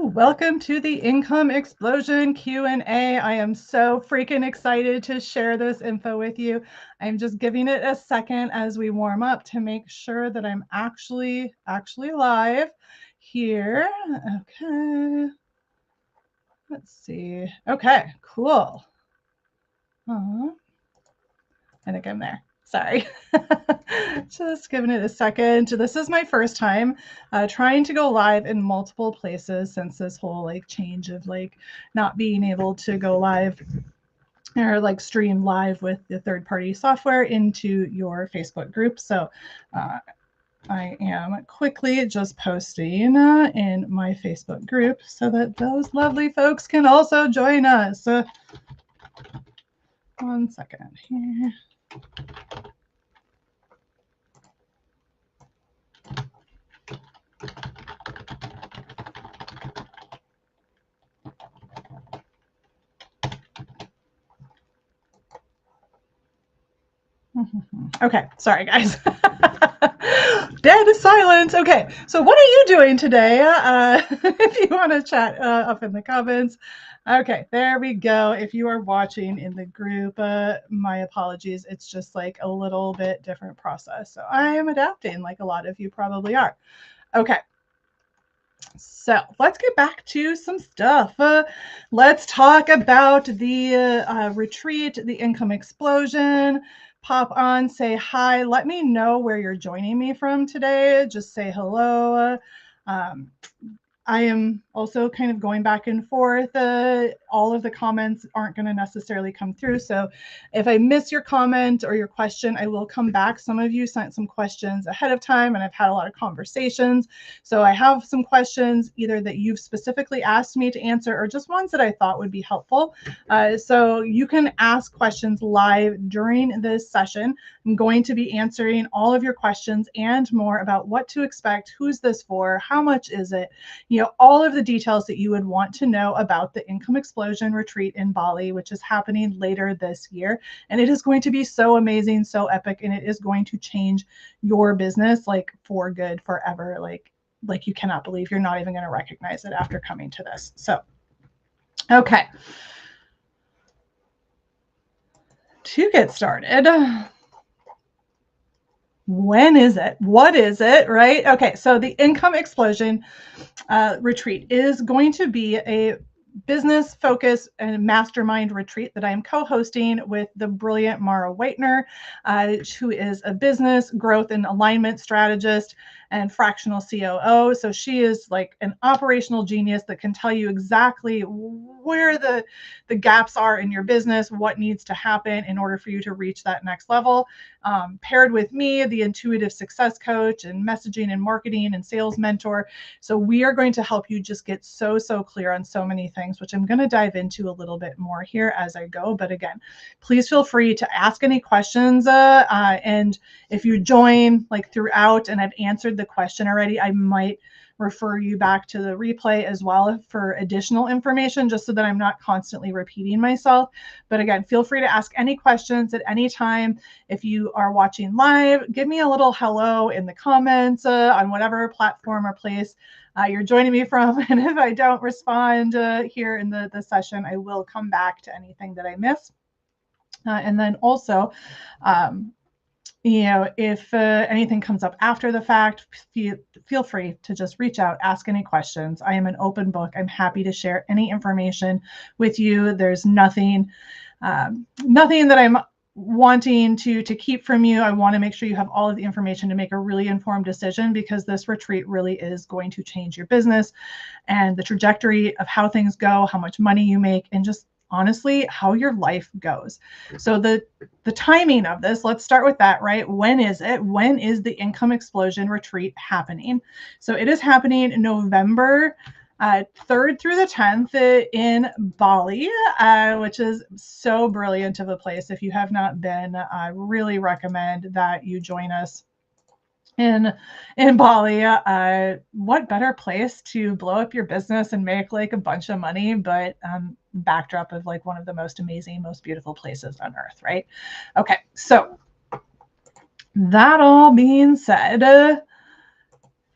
Welcome to the Income Explosion Q&A. I am so freaking excited to share this info with you. I'm just giving it a second as we warm up to make sure that I'm actually live here. Okay. Let's see. Okay, cool. I think I'm there. Sorry. Just giving it a second. This is my first time trying to go live in multiple places since this whole change of not being able to go live or stream live with the third-party software into your Facebook group. So I am quickly just posting in my Facebook group so that those lovely folks can also join us. 1 second here. Okay, sorry guys. Dead silence. Okay, so what are you doing today? If you want to chat up in the comments. Okay, there we go. If you are watching in the group, my apologies. It's just a little bit different process. So I am adapting like a lot of you probably are. Okay. So let's get back to some stuff. Let's talk about the retreat, the income explosion. Pop on, say hi. Let me know where you're joining me from today. Just say hello. I am also kind of going back and forth. All of the comments aren't going to necessarily come through. So if I miss your comment or your question, I will come back. Some of you sent some questions ahead of time, and I've had a lot of conversations. So I have some questions either that you've specifically asked me to answer or just ones that I thought would be helpful. So you can ask questions live during this session. I'm going to be answering all of your questions and more about what to expect, who's this for, how much is it, all of the details that you would want to know about the Income Explosion Retreat in Bali, which is happening later this year. And it is going to be so amazing, so epic, and it is going to change your business for good, forever. Like you cannot believe, you're not even going to recognize it after coming to this. So, okay. To get started, when is it? What is it, right? Okay, so the Income Explosion Retreat is going to be a business focus and mastermind retreat that I am co-hosting with the brilliant Mara Whitener, who is a business growth and alignment strategist and fractional COO. So she is like an operational genius that can tell you exactly where the gaps are in your business, what needs to happen in order for you to reach that next level. Paired with me, the intuitive success coach and messaging and marketing and sales mentor. So we are going to help you just get so clear on so many things, which I'm going to dive into a little bit more here as I go. But again, please feel free to ask any questions. And if you join throughout and I've answered the question already, I might refer you back to the replay as well for additional information, just so that I'm not constantly repeating myself. But again, feel free to ask any questions at any time. If you are watching live, give me a little hello in the comments on whatever platform or place you're joining me from. And if I don't respond here in the session, I will come back to anything that I miss. And then also, if anything comes up after the fact, feel free to just reach out, ask any questions. I am an open book. I'm happy to share any information with you. There's nothing that I'm wanting to keep from you. I want to make sure you have all of the information to make a really informed decision, because this retreat really is going to change your business and the trajectory of how things go, how much money you make, and just honestly how your life goes. So the timing of this, let's start with that, right? When is it? When is the Income Explosion Retreat happening? So it is happening November 3rd through the 10th in Bali, which is so brilliant of a place. If you have not been, I really recommend that you join us in Bali. What better place to blow up your business and make a bunch of money, but backdrop of one of the most amazing, most beautiful places on earth, right? Okay, so that all being said,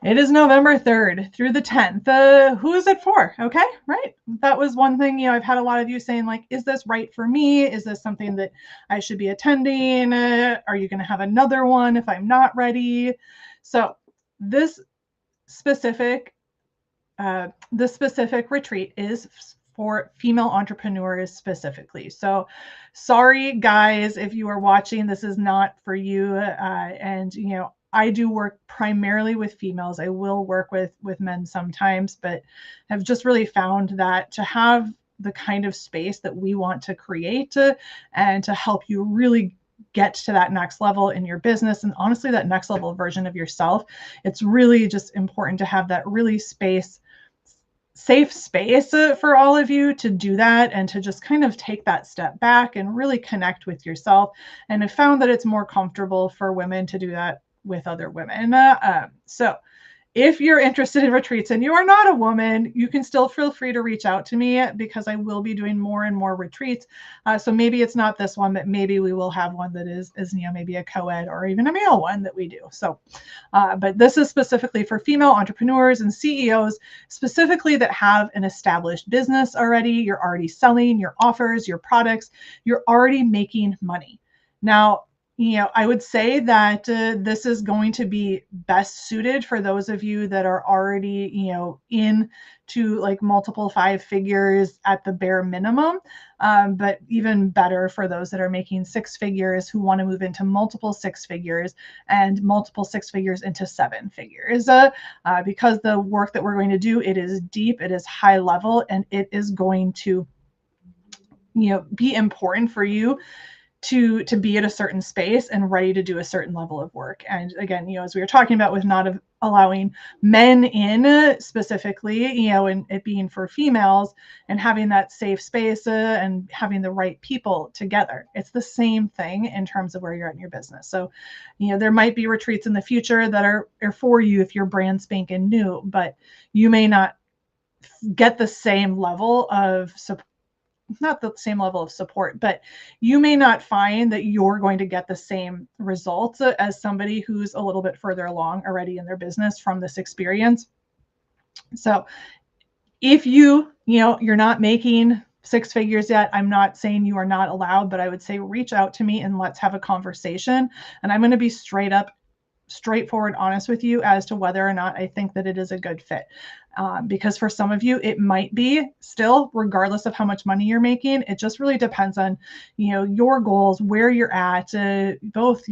It is November 3rd through the 10th. Who is it for? Okay, right. That was one thing, I've had a lot of you saying, like, is this right for me? Is this something that I should be attending? Are you going to have another one if I'm not ready? So this specific retreat is for female entrepreneurs specifically. So sorry, guys, if you are watching, this is not for you. And, I do work primarily with females. I will work with men sometimes, but have just really found that to have the kind of space that we want to create and to help you really get to that next level in your business, and honestly that next level version of yourself, it's really just important to have that really safe space for all of you to do that and to just kind of take that step back and really connect with yourself. And I found that it's more comfortable for women to do that with other women. So if you're interested in retreats and you are not a woman, you can still feel free to reach out to me, because I will be doing more and more retreats. So maybe it's not this one, but maybe we will have one that is maybe a co-ed or even a male one that we do. So, but this is specifically for female entrepreneurs and CEOs, specifically that have an established business already. You're already selling your offers, your products, you're already making money. Now, I would say that this is going to be best suited for those of you that are already, into like multiple 5 figures at the bare minimum, but even better for those that are making 6 figures who want to move into multiple 6 figures and multiple 6 figures into 7 figures. Because the work that we're going to do, it is deep, it is high level, and it is going to, be important for you to be at a certain space and ready to do a certain level of work. And again, as we were talking about with not allowing men in specifically, and it being for females and having that safe space and having the right people together, it's the same thing in terms of where you're at in your business. So, there might be retreats in the future that are for you if you're brand spanking new, but you may not get the same level of support. Not the same level of support, but you may not find that you're going to get the same results as somebody who's a little bit further along already in their business from this experience. So if you're not making 6 figures yet, I'm not saying you are not allowed, but I would say reach out to me and let's have a conversation. And I'm going to be straightforward, honest with you as to whether or not I think that it is a good fit. Because for some of you, it might be still, regardless of how much money you're making. It just really depends on, your goals, where you're at, both,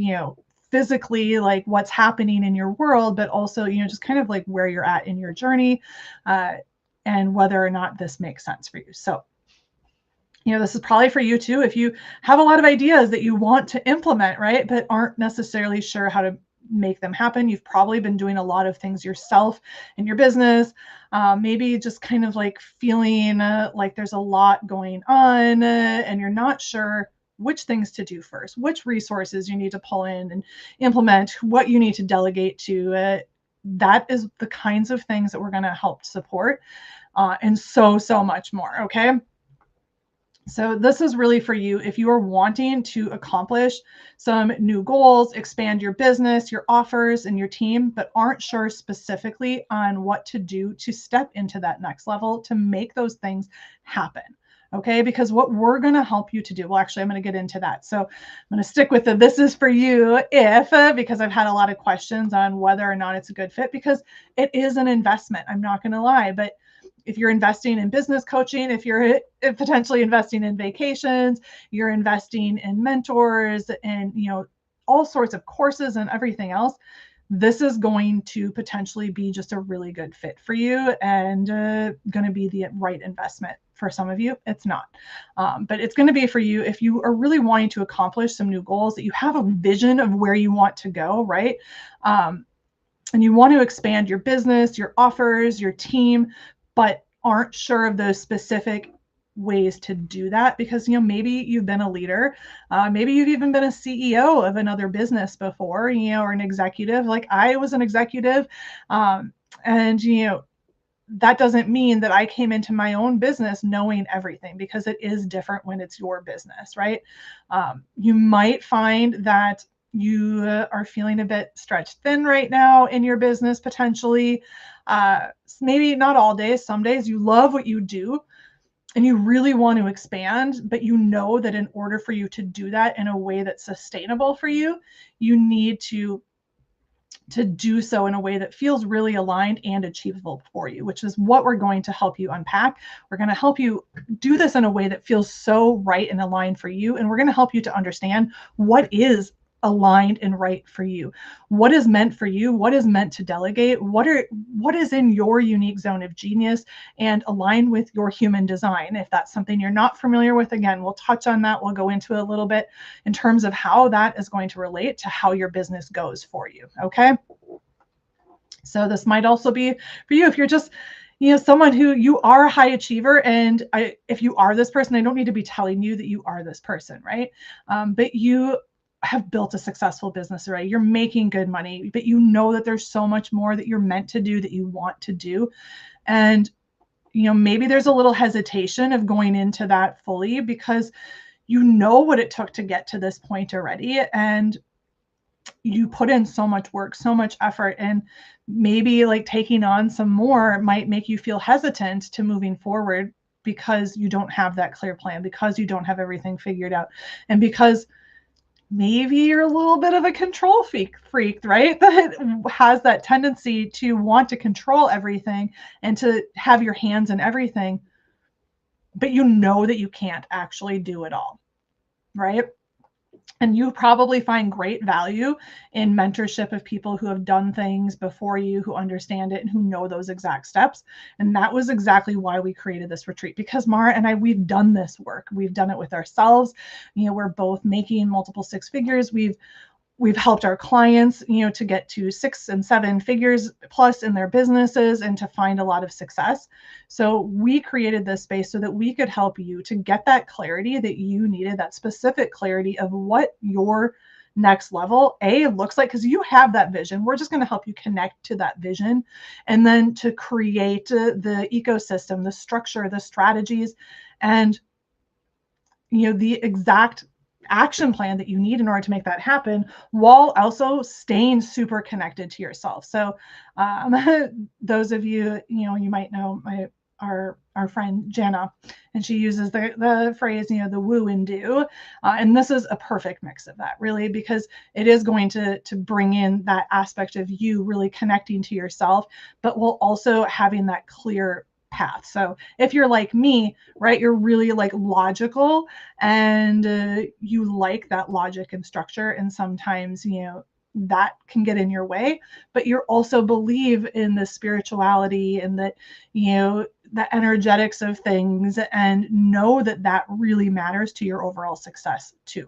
physically, like what's happening in your world, but also, just kind of like where you're at in your journey, and whether or not this makes sense for you. So, this is probably for you too, if you have a lot of ideas that you want to implement, right, but aren't necessarily sure how to make them happen. You've probably been doing a lot of things yourself in your business, maybe just kind of like feeling like there's a lot going on, and you're not sure which things to do first, which resources you need to pull in and implement, what you need to delegate to. That is the kinds of things that we're going to help support, and so much more. Okay. So this is really for you if you are wanting to accomplish some new goals, expand your business, your offers, and your team, but aren't sure specifically on what to do to step into that next level to make those things happen. Okay, because what we're going to help you to do, well, actually, I'm going to get into that. So I'm going to stick with this is for you because I've had a lot of questions on whether or not it's a good fit, because it is an investment. I'm not going to lie, but if you're investing in business coaching, if you're potentially investing in vacations, you're investing in mentors and, all sorts of courses and everything else, this is going to potentially be just a really good fit for you and going to be the right investment. For some of you, it's not. But it's going to be for you if you are really wanting to accomplish some new goals, that you have a vision of where you want to go, right? And you want to expand your business, your offers, your team, but aren't sure of those specific ways to do that because, maybe you've been a leader. Maybe you've even been a CEO of another business before, or an executive. Like I was an executive. And, that doesn't mean that I came into my own business knowing everything, because it is different when it's your business, right? You might find that you are feeling a bit stretched thin right now in your business, potentially. Maybe not all days. Some days you love what you do and you really want to expand, but you know that in order for you to do that in a way that's sustainable for you, you need to do so in a way that feels really aligned and achievable for you, which is what we're going to help you unpack. We're going to help you do this in a way that feels so right and aligned for you. And we're going to help you to understand what is aligned and right for you, what is meant for you, what is meant to delegate, what is in your unique zone of genius and align with your human design. If that's something you're not familiar with, again, we'll touch on that. We'll go into it a little bit in terms of how that is going to relate to how your business goes for you. Okay. So this might also be for you if you're just someone who you are a high achiever, and if you are this person, I don't need to be telling you that you are this person, right? But you have built a successful business already. You're making good money, but you know that there's so much more that you're meant to do, that you want to do. And, maybe there's a little hesitation of going into that fully because you know what it took to get to this point already. And you put in so much work, so much effort, and maybe like taking on some more might make you feel hesitant to moving forward because you don't have that clear plan, because you don't have everything figured out, and because maybe you're a little bit of a control freak, right? That has that tendency to want to control everything and to have your hands in everything, but you know that you can't actually do it all, right? And you probably find great value in mentorship of people who have done things before you, who understand it, and who know those exact steps. And that was exactly why we created this retreat, because Mara and I, we've done this work. We've done it with ourselves. We're both making multiple six figures. We've helped our clients, to get to 6 and 7 figures plus in their businesses and to find a lot of success. So we created this space so that we could help you to get that clarity that you needed, that specific clarity of what your next level looks like, because you have that vision. We're just going to help you connect to that vision, and then to create the ecosystem, the structure, the strategies, and the exact action plan that you need in order to make that happen, while also staying super connected to yourself. So those of you, you might know our friend Jana, and she uses the phrase, the woo and do. And this is a perfect mix of that, really, because it is going to bring in that aspect of you really connecting to yourself, but while also having that clear path. So if you're like me, right, you're really like logical, and you like that logic and structure, and sometimes that can get in your way, but you also believe in the spirituality and that the energetics of things, and know that that really matters to your overall success too.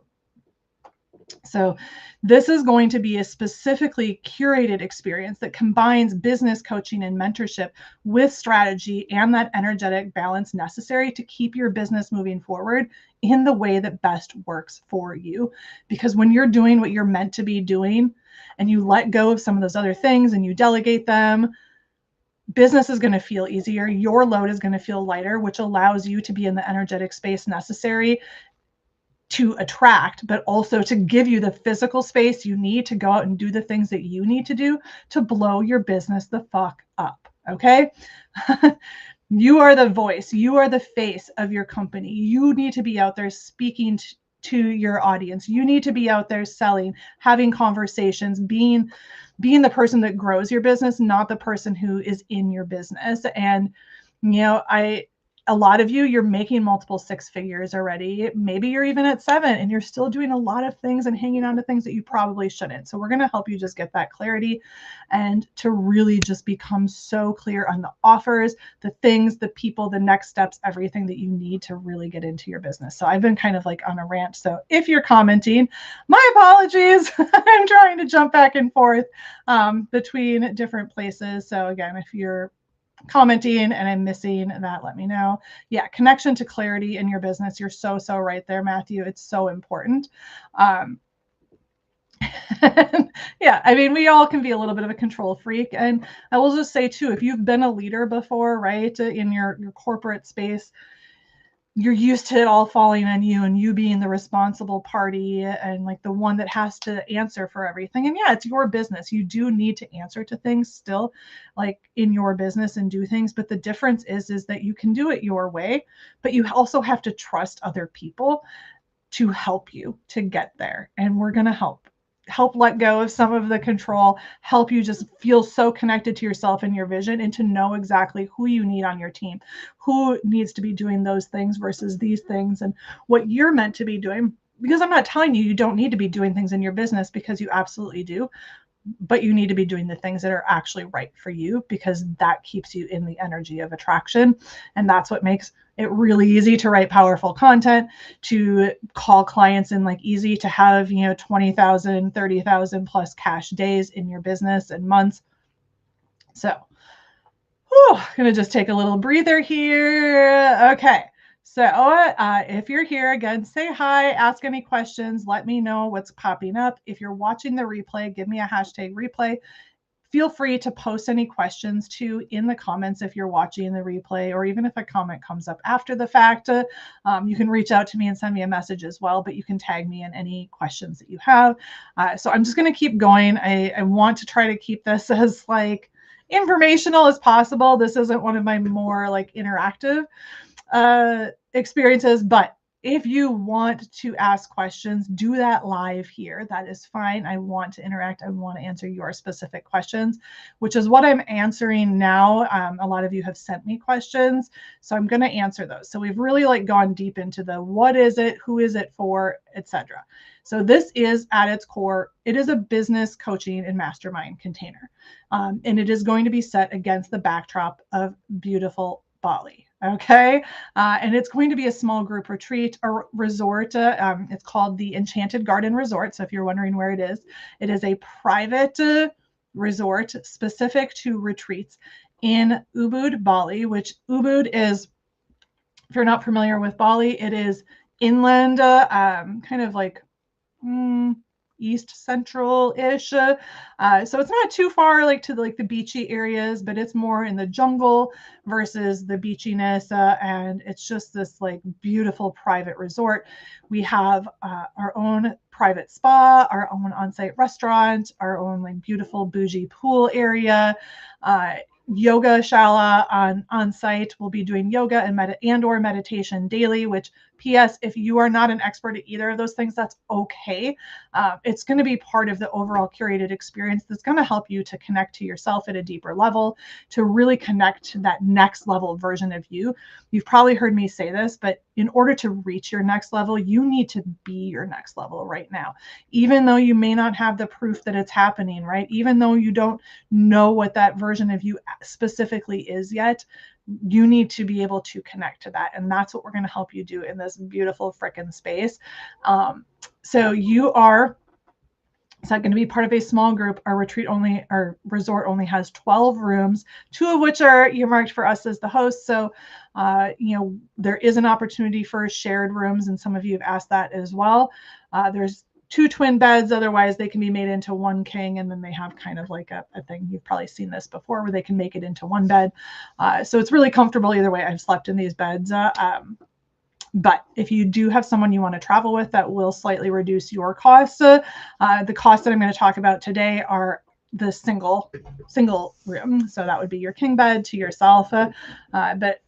So this is going to be a specifically curated experience that combines business coaching and mentorship with strategy and that energetic balance necessary to keep your business moving forward in the way that best works for you. Because when you're doing what you're meant to be doing, and you let go of some of those other things and you delegate them, business is going to feel easier. Your load is going to feel lighter, which allows you to be in the energetic space necessary to attract, but also to give you the physical space you need to go out and do the things that you need to do to blow your business the fuck up. Okay. You are the voice, you are the face of your company. You need to be out there speaking to your audience. You need to be out there selling, having conversations, being the person that grows your business, not the person who is in your business. And a lot of you're making multiple six figures already. Maybe you're even at 7 and you're still doing a lot of things and hanging on to things that you probably shouldn't. So we're going to help you just get that clarity and to really just become so clear on the offers, the things, the people, the next steps, everything that you need to really get into your business. So I've been kind of like on a rant. So if you're commenting, my apologies. I'm trying to jump back and forth between different places. So again, if you're commenting and I'm missing that, let me know. Yeah, connection to clarity in your business. You're so right there, Matthew. It's so important. Yeah, I mean, we all can be a little bit of a control freak. And I will just say too, if you've been a leader before, right, in your corporate space, you're used to it all falling on you and you being the responsible party and like the one that has to answer for everything. And yeah, it's your business. You do need to answer to things still, like in your business, and do things. But the difference is that you can do it your way, but you also have to trust other people to help you to get there. And we're going to help let go of some of the control, help you just feel so connected to yourself and your vision, and to know exactly who you need on your team, who needs to be doing those things versus these things, and what you're meant to be doing. Because I'm not telling you don't need to be doing things in your business, because you absolutely do, but you need to be doing the things that are actually right for you, because that keeps you in the energy of attraction. And that's what makes it really easy to write powerful content, to call clients, and like easy to have, 20,000, 30,000 plus cash days in your business and months. So, gonna just take a little breather here. Okay. So if you're here, again, say hi, ask any questions, let me know what's popping up. If you're watching the replay, give me a hashtag replay. Feel free to post any questions too in the comments if you're watching the replay, or even if a comment comes up after the fact, you can reach out to me and send me a message as well, but you can tag me in any questions that you have. So I'm just going to keep going. I want to try to keep this as like informational as possible. This isn't one of my more like interactive experiences, but if you want to ask questions, do that live here. That is fine. I want to interact. I want to answer your specific questions, which is what I'm answering now. A lot of you have sent me questions, so I'm going to answer those. So we've really like gone deep into the what is it, who is it for, etc. So this is at its core, it is a business coaching and mastermind container. And it is going to be set against the backdrop of beautiful Bali. Okay. And it's going to be a small group retreat or resort. It's called the Enchanted Garden Resort. So if you're wondering where it is a private resort specific to retreats in Ubud, Bali, which Ubud is, if you're not familiar with Bali, it is inland, kind of like east central-ish. So it's not too far like to like the beachy areas, but it's more in the jungle versus the beachiness. And it's just this like beautiful private resort. We have our own private spa, our own on-site restaurant, our own like beautiful bougie pool area, yoga shala on site. We'll be doing yoga and or meditation daily, which PS, if you are not an expert at either of those things, that's okay. It's going to be part of the overall curated experience that's going to help you to connect to yourself at a deeper level, to really connect to that next level version of you. You've probably heard me say this, but in order to reach your next level, you need to be your next level right now. Even though you may not have the proof that it's happening, right? Even though you don't know what that version of you specifically is yet, you need to be able to connect to that. And that's what we're going to help you do in this beautiful frickin' space. So you are going to be part of a small group. Our resort only has 12 rooms, 2 of which are earmarked for us as the host. So, there is an opportunity for shared rooms, and some of you have asked that as well. There's 2 twin beds. Otherwise, they can be made into 1 king, and then they have kind of like a thing. You've probably seen this before, where they can make it into 1 bed. So it's really comfortable either way. I've slept in these beds. But if you do have someone you want to travel with, that will slightly reduce your costs. The costs that I'm going to talk about today are the single room. So that would be your king bed to yourself. But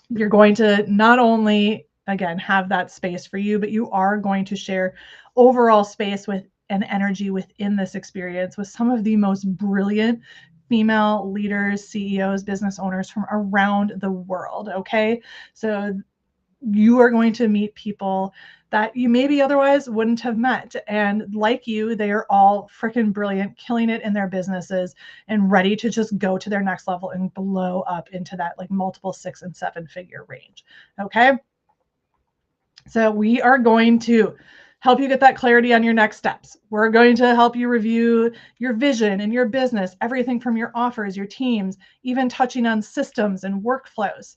you're going to not only, again, have that space for you, but you are going to share overall space with an energy within this experience with some of the most brilliant female leaders, CEOs, business owners from around the world. Okay. So you are going to meet people that you maybe otherwise wouldn't have met. And like you, they are all freaking brilliant, killing it in their businesses and ready to just go to their next level and blow up into that like multiple 6 and 7 figure range. Okay. So we are going to help you get that clarity on your next steps. We're going to help you review your vision and your business, everything from your offers, your teams, even touching on systems and workflows.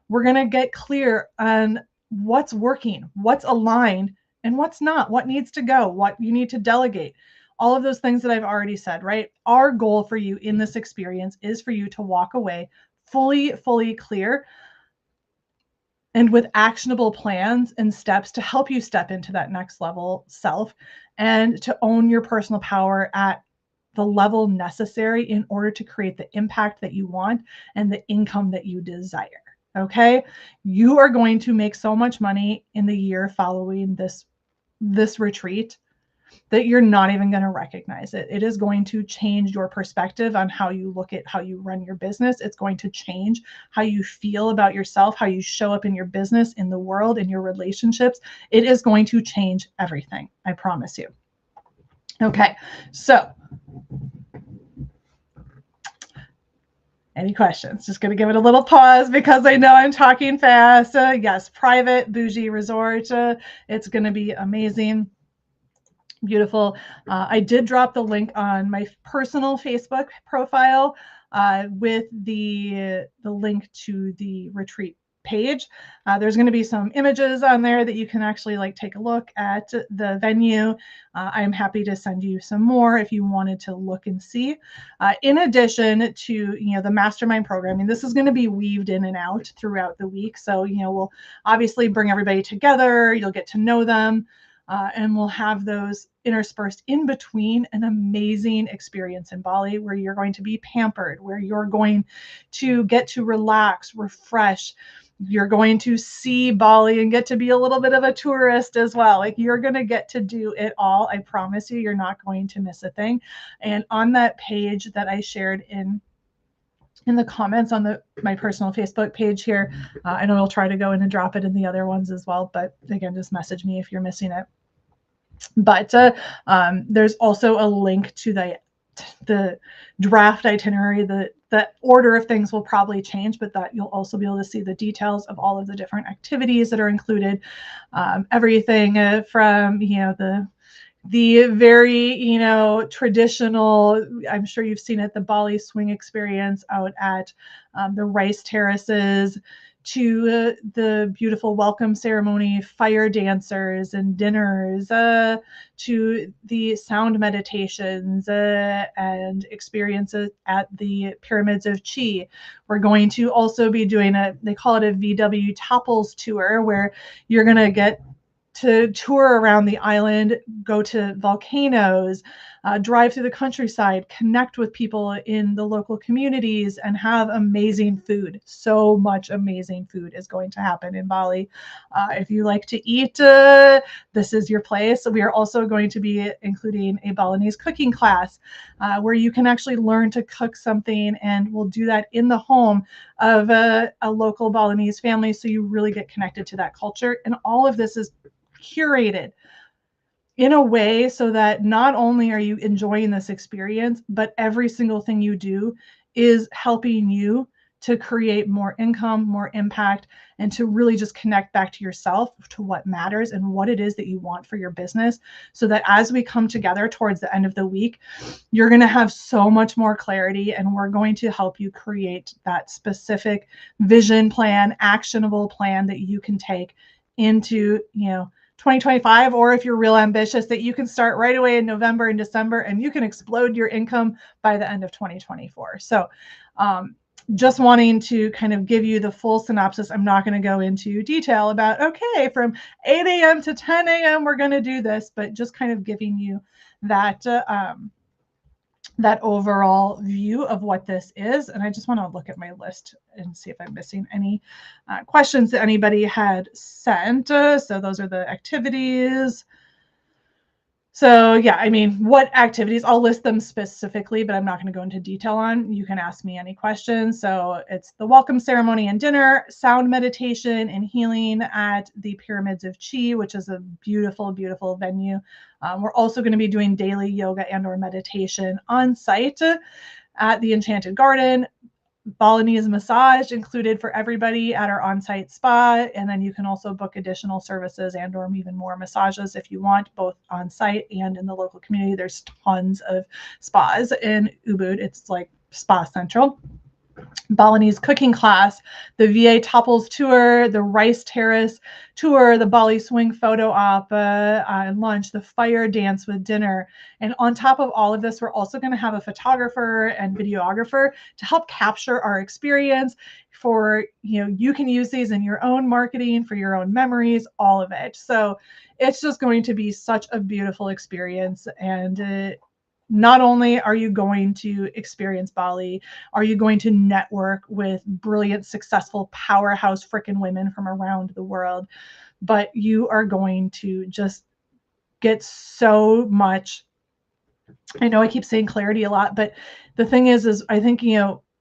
We're going to get clear on what's working, what's aligned, and what's not, what needs to go, what you need to delegate. All of those things that I've already said, right? Our goal for you in this experience is for you to walk away fully clear and with actionable plans and steps to help you step into that next level self and to own your personal power at the level necessary in order to create the impact that you want and the income that you desire. Okay, you are going to make so much money in the year following this retreat that you're not even going to recognize it. It is going to change your perspective on how you look at how you run your business. It's going to change how you feel about yourself, how you show up in your business, in the world, in your relationships. It is going to change everything. I promise you. Okay, so any questions? Just going to give it a little pause because I know I'm talking fast. Yes, private bougie resort. It's going to be amazing. Beautiful. I did drop the link on my personal Facebook profile with the link to the retreat page. There's going to be some images on there that you can actually like take a look at the venue. I'm happy to send you some more if you wanted to look and see. In addition to the mastermind programming, this is going to be weaved in and out throughout the week. So we'll obviously bring everybody together. You'll get to know them. And we'll have those interspersed in between an amazing experience in Bali where you're going to be pampered, where you're going to get to relax, refresh. You're going to see Bali and get to be a little bit of a tourist as well. Like you're going to get to do it all. I promise you, you're not going to miss a thing. And on that page that I shared in the comments on my personal Facebook page here, I know I'll try to go in and drop it in the other ones as well. But again, just message me if you're missing it. But there's also a link to the draft itinerary. The order of things will probably change, but that you'll also be able to see the details of all of the different activities that are included. Everything from the very traditional, I'm sure you've seen it, the Bali swing experience out at the rice terraces, to the beautiful welcome ceremony, fire dancers and dinners, to the sound meditations and experiences at the Pyramids of Chi. We're going to also be doing they call it a VW Topples tour, where you're going to get to tour around the island, go to volcanoes, drive through the countryside, connect with people in the local communities, and have amazing food. So much amazing food is going to happen in Bali. If you like to eat, this is your place. We are also going to be including a Balinese cooking class where you can actually learn to cook something, and we'll do that in the home of a local Balinese family, so you really get connected to that culture. And all of this is curated in a way so that not only are you enjoying this experience, but every single thing you do is helping you to create more income, more impact, and to really just connect back to yourself, to what matters and what it is that you want for your business, so that as we come together towards the end of the week, you're going to have so much more clarity, and we're going to help you create that specific vision plan, actionable plan that you can take into 2025, or if you're real ambitious, that you can start right away in November and December, and you can explode your income by the end of 2024. So just wanting to kind of give you the full synopsis. I'm not going to go into detail about, okay, from 8 a.m. to 10 a.m. we're going to do this, but just kind of giving you that that overall view of what this is. And I just want to look at my list and see if I'm missing any questions that anybody had sent. So those are the activities. So yeah, I mean, what activities? I'll list them specifically, but I'm not going to go into detail on. You can ask me any questions. So it's the welcome ceremony and dinner, sound meditation and healing at the Pyramids of Chi, which is a beautiful, beautiful venue. We're also going to be doing daily yoga and or meditation on site at the Enchanted Garden. Balinese massage included for everybody at our on-site spa, and then you can also book additional services and or even more massages if you want, both on-site and in the local community. There's tons of spas in Ubud. It's like Spa Central. Balinese cooking class, the VA Topples tour, the Rice Terrace tour, the Bali swing photo op lunch, the fire dance with dinner. And on top of all of this, we're also going to have a photographer and videographer to help capture our experience. For, you can use these in your own marketing, for your own memories, all of it. So it's just going to be such a beautiful experience. And not only are you going to experience Bali, are you going to network with brilliant, successful, powerhouse freaking women from around the world, but you are going to just get so much. I know I keep saying clarity a lot, but the thing is I think,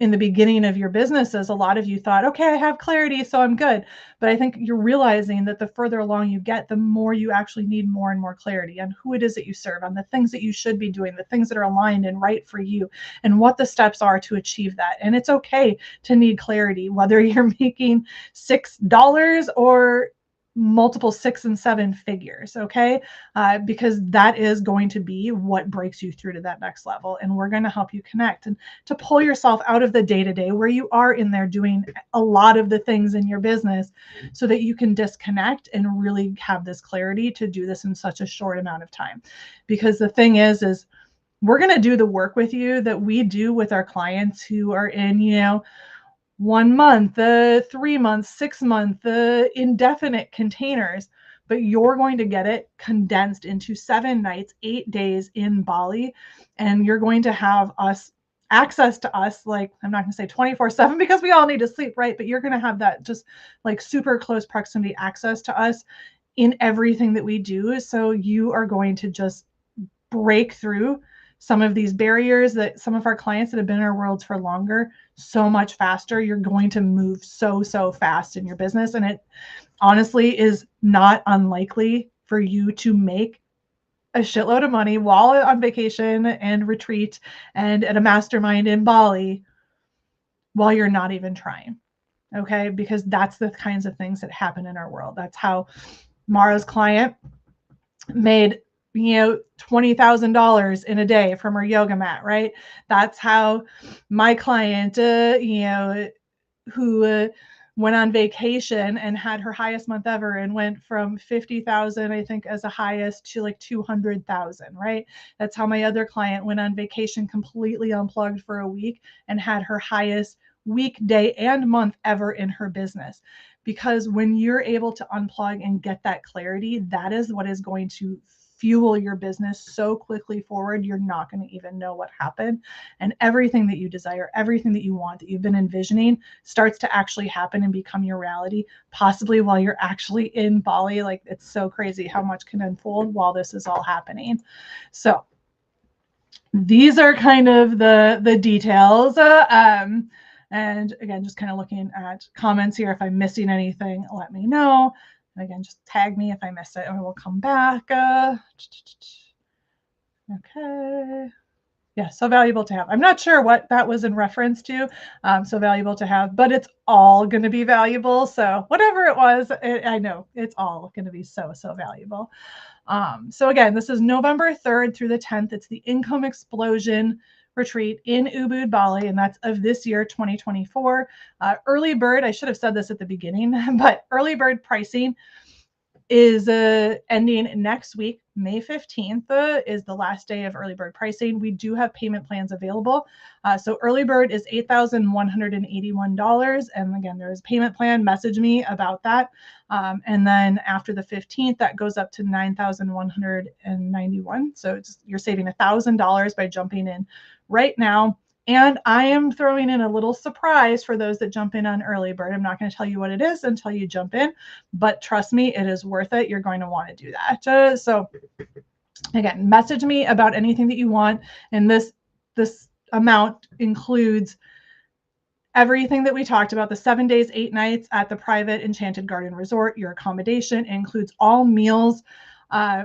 in the beginning of your businesses, a lot of you thought, okay, I have clarity, so I'm good. But I think you're realizing that the further along you get, the more you actually need more and more clarity on who it is that you serve, on the things that you should be doing, the things that are aligned and right for you, and what the steps are to achieve that. And it's okay to need clarity, whether you're making $6 or multiple 6 and 7 figures, okay? Because that is going to be what breaks you through to that next level. And we're going to help you connect and to pull yourself out of the day-to-day where you are in there doing a lot of the things in your business, so that you can disconnect and really have this clarity to do this in such a short amount of time. Because the thing is we're going to do the work with you that we do with our clients who are in, 1 month, 3 months, 6 month, indefinite containers, but you're going to get it condensed into 7 nights, 8 days in Bali, and you're going to have access to us, like, I'm not going to say 24/7 because we all need to sleep, right? But you're going to have that just like super close proximity access to us in everything that we do. So you are going to just break through some of these barriers that some of our clients that have been in our worlds for longer so much faster. You're going to move so fast in your business. And it honestly is not unlikely for you to make a shitload of money while on vacation and retreat and at a mastermind in Bali while you're not even trying. Okay. Because that's the kinds of things that happen in our world. That's how Mara's client made $20,000 in a day from her yoga mat, right? That's how my client, who went on vacation and had her highest month ever and went from 50,000, I think, as a highest to like 200,000, right? That's how my other client went on vacation completely unplugged for a week and had her highest weekday and month ever in her business. Because when you're able to unplug and get that clarity, that is what is going to fuel your business so quickly forward, you're not going to even know what happened. And everything that you desire, everything that you want, that you've been envisioning, starts to actually happen and become your reality, possibly while you're actually in Bali. Like, it's so crazy how much can unfold while this is all happening. So these are kind of the details. And again, just kind of looking at comments here. If I'm missing anything, let me know. And again, just tag me if I miss it and we'll come back. Okay. Yeah, so valuable to have. I'm not sure what that was in reference to, so valuable to have, but it's all going to be valuable. So whatever it was, I know it's all going to be so valuable. So again, this is November 3rd through the 10th. It's the Income Explosion Retreat in Ubud, Bali, and that's of this year, 2024. Early bird, I should have said this at the beginning, but early bird pricing is ending next week. May 15th is the last day of early bird pricing. We do have payment plans available. So early bird is $8,181. And again, there is a payment plan. Message me about that. And then after the 15th, that goes up to $9,191. So you're saving $1,000 by jumping in right now. And I am throwing in a little surprise for those that jump in on early bird. I'm not going to tell you what it is until you jump in, but trust me, it is worth it. You're going to want to do that. So again, message me about anything that you want. And this amount includes everything that we talked about, the 7 days, 8 nights at the private Enchanted Garden Resort. Your accommodation includes all meals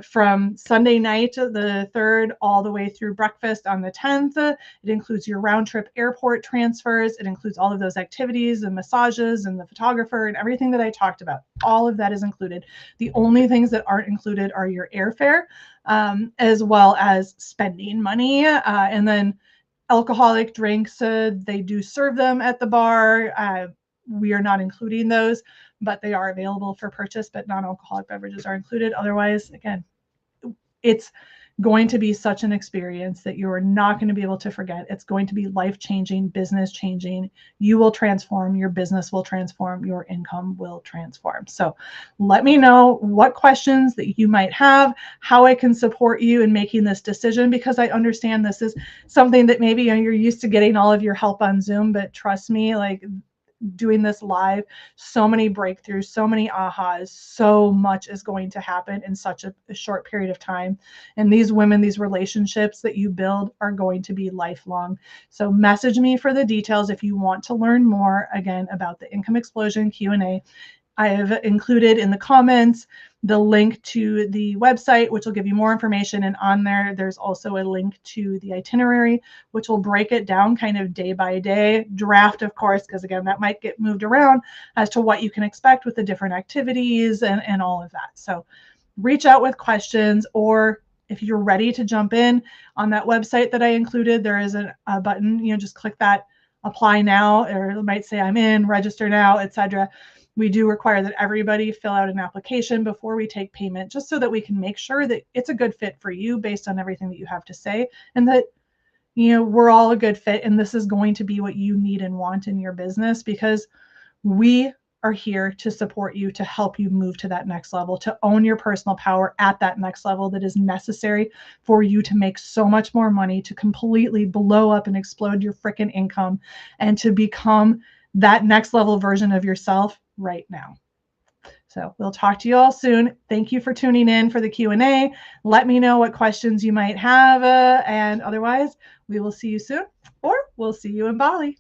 from Sunday night, the 3rd, all the way through breakfast on the 10th. It includes your round trip airport transfers. It includes all of those activities and massages and the photographer and everything that I talked about. All of that is included. The only things that aren't included are your airfare, as well as spending money. And then alcoholic drinks, they do serve them at the bar. We are not including those, but they are available for purchase, but non-alcoholic beverages are included. Otherwise, again, it's going to be such an experience that you are not going to be able to forget. It's going to be life-changing, business-changing. You will transform, your business will transform, your income will transform. So let me know what questions that you might have, how I can support you in making this decision, because I understand this is something that maybe you're used to getting all of your help on Zoom, but trust me, like doing this live, so many breakthroughs, so many ahas, so much is going to happen in such a short period of time. And these women, these relationships that you build are going to be lifelong. So message me for the details if you want to learn more, again, about the Income Explosion Q&A. I have included in the comments the link to the website, which will give you more information. And on there, there's also a link to the itinerary, which will break it down kind of day by day. Draft, of course, because again, that might get moved around as to what you can expect with the different activities and all of that. So reach out with questions, or if you're ready to jump in on that website that I included, there is a button, just click that apply now, or it might say I'm in, register now, etc. We do require that everybody fill out an application before we take payment, just so that we can make sure that it's a good fit for you based on everything that you have to say, and that we're all a good fit, and this is going to be what you need and want in your business, because we are here to support you, to help you move to that next level, to own your personal power at that next level that is necessary for you to make so much more money, to completely blow up and explode your freaking income, and to become that next level version of yourself right now. So we'll talk to you all soon. Thank you for tuning in for the Q&A. Let me know what questions you might have, and otherwise we will see you soon, or we'll see you in Bali.